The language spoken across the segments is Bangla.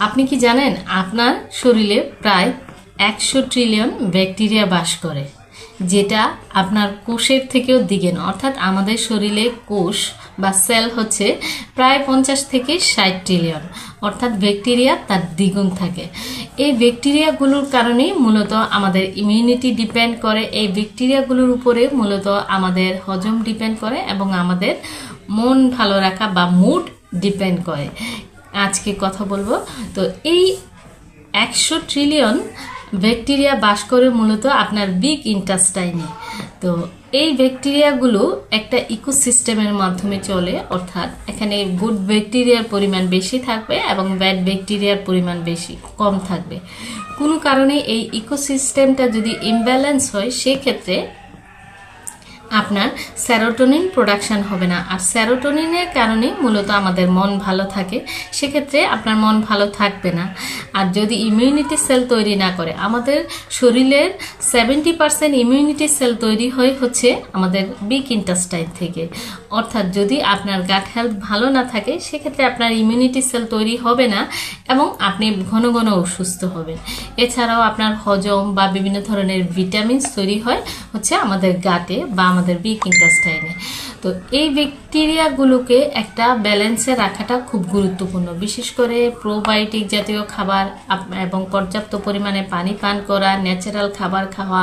আপনি কি জানেন আপনার শরীরে প্রায় 100 ট্রিলিয়ন ব্যাকটেরিয়া বাস করে, যেটা আপনার কোষের থেকেও দ্বিগুণ। অর্থাৎ আমাদের শরীরে কোষ বা সেল হচ্ছে প্রায় 50 থেকে 60 ট্রিলিয়ন, অর্থাৎ ব্যাকটেরিয়া তার দ্বিগুণ থাকে। এই ব্যাকটেরিয়াগুলোর কারণেই মূলত আমাদের ইমিউনিটি ডিপেন্ড করে, এই ব্যাকটেরিয়াগুলোর উপরে মূলত আমাদের হজম ডিপেন্ড করে এবং আমাদের মন ভালো রাখা বা মুড ডিপেন্ড করে। আজকে কথা বলবো তো এই 100 ট্রিলিয়ন ব্যাকটেরিয়া বাস করে মূলত আপনার বিগ ইন্টেস্টাইনে। তো এই ব্যাকটেরিয়াগুলো একটা ইকোসিস্টেমের মাধ্যমে চলে, অর্থাৎ এখানে গুড ব্যাকটেরিয়ার পরিমাণ বেশি থাকবে এবং ব্যাড ব্যাকটেরিয়ার পরিমাণ বেশি কম থাকবে। কোনো কারণে এই ইকোসিস্টেমটা যদি ইমব্যালেন্স হয়, সেক্ষেত্রে আপনার সেরোটোনিন প্রোডাকশন হবে না, আর সেরোটোনিনের কারণে মূলত আমাদের মন ভালো থাকে। সেক্ষেত্রে আপনার মন ভালো থাকবে না। আর যদি ইমিউনিটি সেল তৈরি না করে, আমাদের শরীরের 70% ইমিউনিটি সেল তৈরি হচ্ছে আমাদের বিগ ইন্টেস্টাইন থেকে। অর্থাৎ যদি আপনার গাট হেলথ ভালো না থাকে, সেক্ষেত্রে আপনার ইমিউনিটি সেল তৈরি হবে না এবং আপনি ঘন ঘন অসুস্থ হবেন। এছাড়াও আপনার হজম বা বিভিন্ন ধরনের ভিটামিনস তৈরি হয় হচ্ছে আমাদের গাটে বা আমাদের বিগ ইন্টেস্টাইনে। তো এই ব্যাকটেরিয়াগুলোকে একটা ব্যালেন্সে রাখাটা খুব গুরুত্বপূর্ণ, বিশেষ করে প্রোবায়োটিক জাতীয় খাবার এবং পর্যাপ্ত পরিমাণে পানি পান করা, ন্যাচারাল খাবার খাওয়া,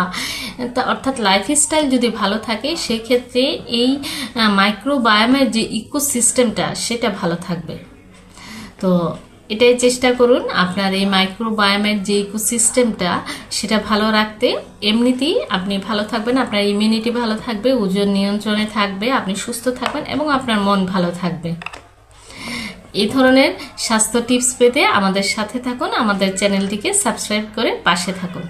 অর্থাৎ লাইফস্টাইল যদি ভালো থাকে, সেক্ষেত্রে এই মাইক্রোবায়োমের যে ইকোসিস্টেমটা সেটা ভালো থাকবে। তো এটাই চেষ্টা করুন আপনার এই মাইক্রোবায়োমের যে ইকোসিস্টেমটা সেটা ভালো রাখতে। এমনিতেই আপনি ভালো থাকবেন, আপনার ইমিউনিটি ভালো থাকবে, ওজন নিয়ন্ত্রণে থাকবে, আপনি সুস্থ থাকবেন এবং আপনার মন ভালো থাকবে। এই ধরনের স্বাস্থ্য টিপস পেতে আমাদের সাথে থাকুন, আমাদের চ্যানেলটিকে সাবস্ক্রাইব করে পাশে থাকুন।